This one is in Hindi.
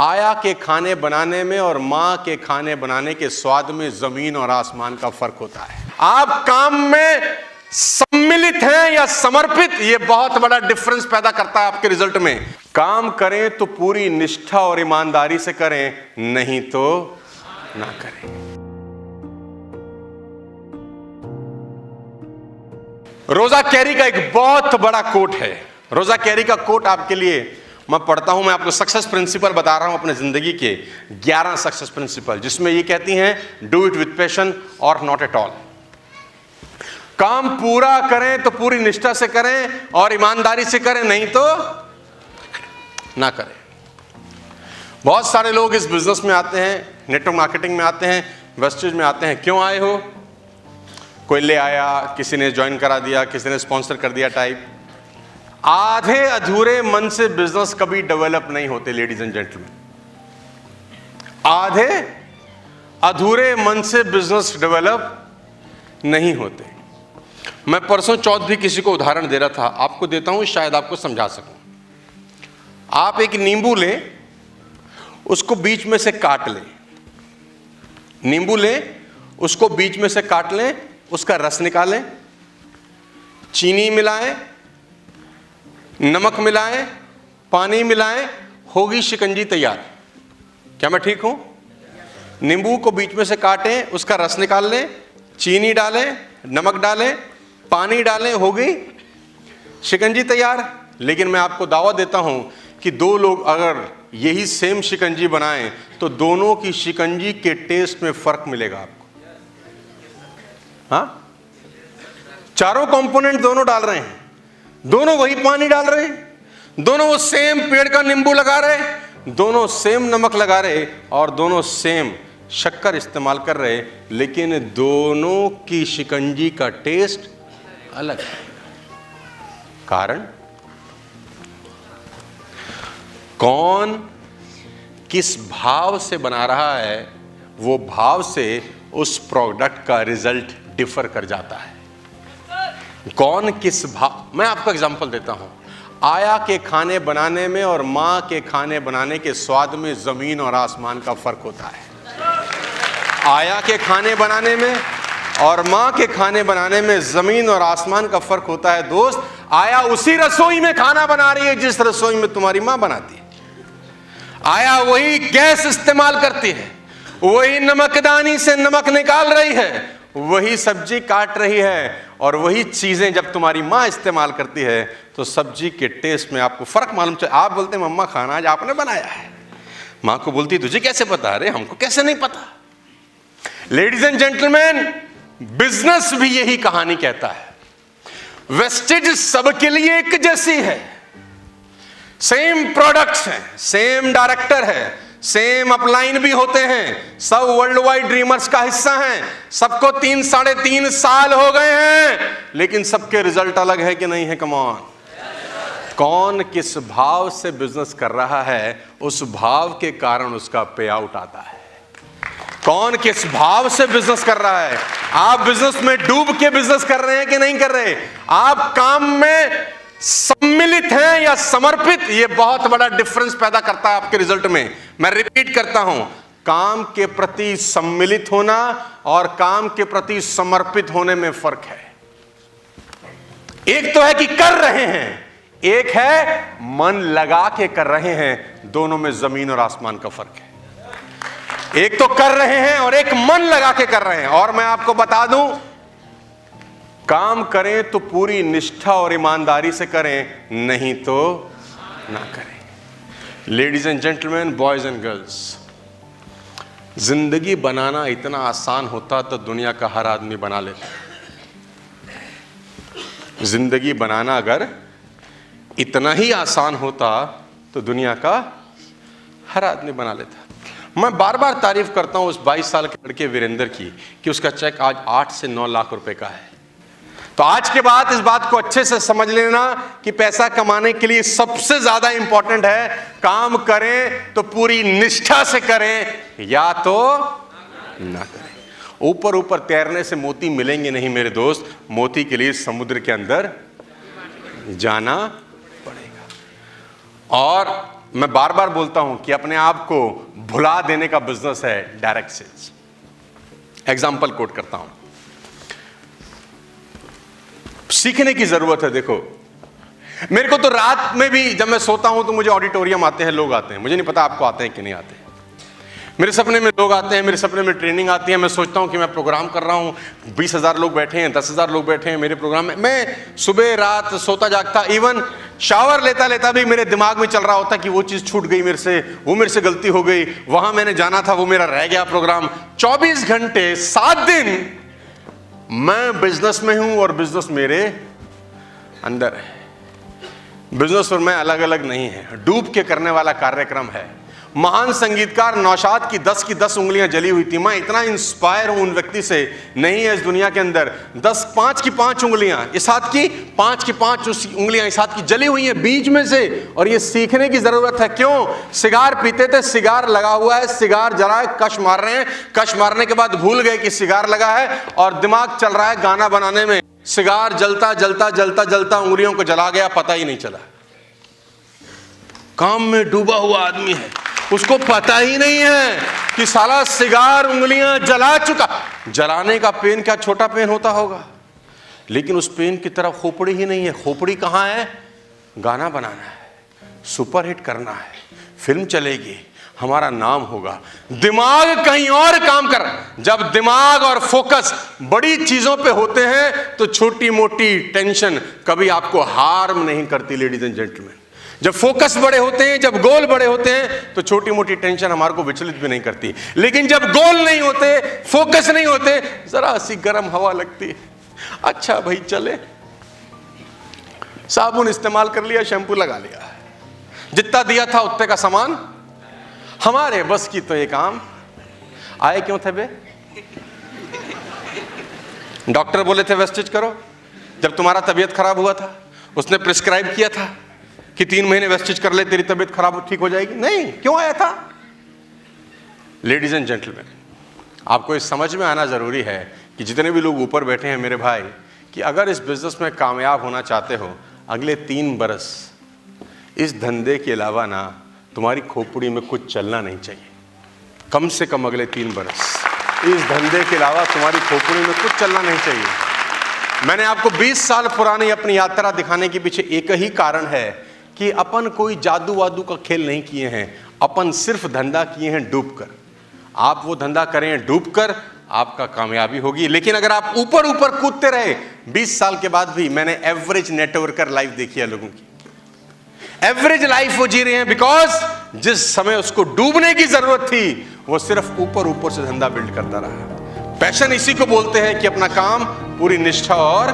आया के खाने बनाने में और मां के खाने बनाने के स्वाद में जमीन और आसमान का फर्क होता है। आप काम में सम्मिलित हैं या समर्पित, यह बहुत बड़ा डिफरेंस पैदा करता है आपके रिजल्ट में। काम करें तो पूरी निष्ठा और ईमानदारी से करें, नहीं तो ना करें। रोजा कैरी का एक बहुत बड़ा कोट है। रोजा कैरी का कोट आपके लिए मैं पढ़ता हूं। मैं आपको सक्सेस प्रिंसिपल बता रहा हूं अपने जिंदगी के 11 सक्सेस प्रिंसिपल, जिसमें ये कहती हैं डू इट विथ पैशन और नॉट एट ऑल। काम पूरा करें तो पूरी निष्ठा से करें और ईमानदारी से करें, नहीं तो ना करें। बहुत सारे लोग इस बिजनेस में आते हैं, नेटवर्क मार्केटिंग में आते हैं, वेस्टेज में आते हैं। क्यों आए हो? कोई ले आया, किसी ने ज्वाइन करा दिया, किसी ने स्पॉन्सर कर दिया टाइप। आधे अधूरे मन से बिजनेस कभी डेवलप नहीं होते लेडीज एंड जेंटलमैन। आधे अधूरे मन से बिजनेस डेवलप नहीं होते। मैं परसों चौथ भी किसी को उदाहरण दे रहा था, आपको देता हूं, शायद आपको समझा सकूं। आप एक नींबू लें, उसको बीच में से काट लें। नींबू लें, उसको बीच में से काट लें, उसका रस निकालें, चीनी मिलाएं, नमक मिलाएं, पानी मिलाएं, होगी शिकंजी तैयार। क्या मैं ठीक हूं? नींबू को बीच में से काटें, उसका रस निकाल लें, चीनी डालें, नमक डालें, पानी डालें, होगी शिकंजी तैयार। लेकिन मैं आपको दावा देता हूं कि दो लोग अगर यही सेम शिकंजी बनाएं तो दोनों की शिकंजी के टेस्ट में फर्क मिलेगा आपको। हाँ, चारों कंपोनेंट दोनों डाल रहे हैं, दोनों वही पानी डाल रहे हैं, दोनों वो सेम पेड़ का नींबू लगा रहे हैं, दोनों सेम नमक लगा रहे और दोनों सेम शक्कर इस्तेमाल कर रहे, लेकिन दोनों की शिकंजी का टेस्ट अलग है। कारण कौन किस भाव से बना रहा है, वो भाव से उस प्रोडक्ट का रिजल्ट डिफर कर जाता है। कौन किस भाव, मैं आपको एग्जांपल देता हूं। आया के खाने बनाने में और मां के खाने बनाने के स्वाद में जमीन और आसमान का फर्क होता है। आया के खाने बनाने में और मां के खाने बनाने में जमीन और आसमान का फर्क होता है। दोस्त, आया उसी रसोई में खाना बना रही है जिस रसोई में तुम्हारी मां बनाती है। आया वही गैस इस्तेमाल करती है, वही नमकदानी से नमक निकाल रही है, वही सब्जी काट रही है, और वही चीजें जब तुम्हारी मां इस्तेमाल करती है तो सब्जी के टेस्ट में आपको फर्क मालूम चले। आप बोलते हैं मम्मा खाना आज आपने बनाया है, मां को बोलती तुझे कैसे पता? अरे हमको कैसे नहीं पता। लेडीज एंड जेंटलमैन, बिजनेस भी यही कहानी कहता है। वेस्टेज सबके लिए एक जैसी है, सेम प्रोडक्ट्स हैं, सेम डायरेक्टर है, सेम अपलाइन भी होते हैं, सब वर्ल्ड वाइड ड्रीमर्स का हिस्सा हैं, सबको 3 साढ़े 3 साल हो गए हैं, लेकिन सबके रिजल्ट अलग है कि नहीं है? Come on. कौन किस भाव से बिजनेस कर रहा है, उस भाव के कारण उसका पे आउट आता है। कौन किस भाव से बिजनेस कर रहा है। आप बिजनेस में डूब के बिजनेस कर रहे हैं कि नहीं कर रहे? आप काम में सम्मिलित हैं या समर्पित, यह बहुत बड़ा डिफरेंस पैदा करता है आपके रिजल्ट में। मैं रिपीट करता हूं, काम के प्रति सम्मिलित होना और काम के प्रति समर्पित होने में फर्क है। एक तो है कि कर रहे हैं, एक है मन लगा के कर रहे हैं। दोनों में जमीन और आसमान का फर्क है। एक तो कर रहे हैं और एक मन लगा के कर रहे हैं। और मैं आपको बता दूं, काम करें तो पूरी निष्ठा और ईमानदारी से करें, नहीं तो ना करें। Ladies and gentleman, boys and girls, जिंदगी बनाना इतना आसान होता तो दुनिया का हर आदमी बना लेता। जिंदगी बनाना अगर इतना ही आसान होता तो दुनिया का हर आदमी बना लेता। मैं बार बार तारीफ करता हूं उस 22 साल के लड़के वीरेंद्र की कि उसका चेक आज 8 से 9 लाख रुपए का है। तो आज के बाद इस बात को अच्छे से समझ लेना कि पैसा कमाने के लिए सबसे ज्यादा इंपॉर्टेंट है काम करें तो पूरी निष्ठा से करें, या तो ना करें। ऊपर ऊपर तैरने से मोती मिलेंगे नहीं मेरे दोस्त, मोती के लिए समुद्र के अंदर जाना पड़ेगा। और मैं बार बार बोलता हूं कि अपने आप को भुला देने का बिजनेस है डायरेक्ट सेल्स। एग्जाम्पल कोट करता हूं, सीखने की जरूरत है। देखो, मेरे को तो रात में भी जब मैं सोता हूं तो मुझे ऑडिटोरियम आते हैं, लोग आते हैं, मुझे नहीं पता आपको आते हैं कि नहीं आते। मेरे सपने में लोग आते हैं, मेरे सपने में ट्रेनिंग आती है। मैं सोचता हूं कि मैं प्रोग्राम कर रहा हूं, 20,000 लोग बैठे हैं, 10,000 लोग बैठे हैं मेरे प्रोग्राम में। मैं सुबह रात सोता जागता, इवन शावर लेता लेता भी मेरे दिमाग में चल रहा होता कि वो चीज छूट गई मेरे से, वो मेरे से गलती हो गई, वहां मैंने जाना था, वो मेरा रह गया प्रोग्राम। 24 घंटे 7 दिन मैं बिजनेस में हूं और बिजनेस मेरे अंदर है। बिजनेस और मैं अलग अलग नहीं है, डूब के करने वाला कार्यक्रम है। महान संगीतकार नौशाद की 10 की 10 उंगलियां जली हुई थी। मैं इतना इंस्पायर हूं उन व्यक्ति से, नहीं है इस दुनिया के अंदर। 5 की 5 उंगलियां इस हाथ की, 5 की 5 उंगलियां इस हाथ की जली हुई हैं बीच में से। और ये सीखने की जरूरत है। क्यों? सिगार पीते थे, सिगार लगा हुआ है, सिगार जलाए, कश मार रहे हैं, कश मारने के बाद भूल गए कि सिगार लगा है और दिमाग चल रहा है गाना बनाने में। सिगार जलता जलता जलता जलता उंगलियों को जला गया, पता ही नहीं चला। काम में डूबा हुआ आदमी है, उसको पता ही नहीं है कि साला सिगार उंगलियां जला चुका। जलाने का पेन क्या छोटा पेन होता होगा, लेकिन उस पेन की तरफ खोपड़ी ही नहीं है। खोपड़ी कहां है? गाना बनाना है, सुपरहिट करना है, फिल्म चलेगी, हमारा नाम होगा। दिमाग कहीं और काम कर रहा है। जब दिमाग और फोकस बड़ी चीजों पे होते हैं तो छोटी मोटी टेंशन कभी आपको हार्म नहीं करती। लेडीज एंड जेंटलमैन, जब फोकस बड़े होते हैं, जब गोल बड़े होते हैं तो छोटी मोटी टेंशन हमारे को विचलित भी नहीं करती। लेकिन जब गोल नहीं होते, फोकस नहीं होते, जरा सी गर्म हवा लगती है, अच्छा भाई चले, साबुन इस्तेमाल कर लिया, शैम्पू लगा लिया, जितना दिया था उतने का सामान हमारे बस की तो ये काम। आए क्यों थे बे? डॉक्टर बोले थे वेस्टेज करो। जब तुम्हारा तबीयत खराब हुआ था, उसने प्रिस्क्राइब किया था कि 3 महीने वेस्टेज कर ले, तेरी तबीयत खराब ठीक हो जाएगी। नहीं, क्यों आया था? लेडीज एंड जेंटलमैन, आपको इस समझ में आना जरूरी है कि जितने भी लोग ऊपर बैठे हैं मेरे भाई, कि अगर इस बिजनेस में कामयाब होना चाहते हो, अगले 3 बरस इस धंधे के अलावा ना तुम्हारी खोपड़ी में कुछ चलना नहीं चाहिए। कम से कम अगले 3 बरस इस धंधे के अलावा तुम्हारी खोपड़ी में कुछ चलना नहीं चाहिए। मैंने आपको 20 साल पुरानी अपनी यात्रा दिखाने के पीछे एक ही कारण है कि अपन कोई जादू वादू का खेल नहीं किए हैं, अपन सिर्फ धंधा किए हैं डूबकर। आप वो धंधा करें डूबकर, आपका कामयाबी होगी। लेकिन अगर आप ऊपर ऊपर कूदते रहे, 20 साल के बाद भी मैंने एवरेज नेटवर्कर लाइफ देखी है लोगों की। एवरेज लाइफ वो जी रहे हैं बिकॉज जिस समय उसको डूबने की जरूरत थी, वो सिर्फ ऊपर ऊपर से धंधा बिल्ड करता रहा। पैशन इसी को बोलते हैं कि अपना काम पूरी निष्ठा और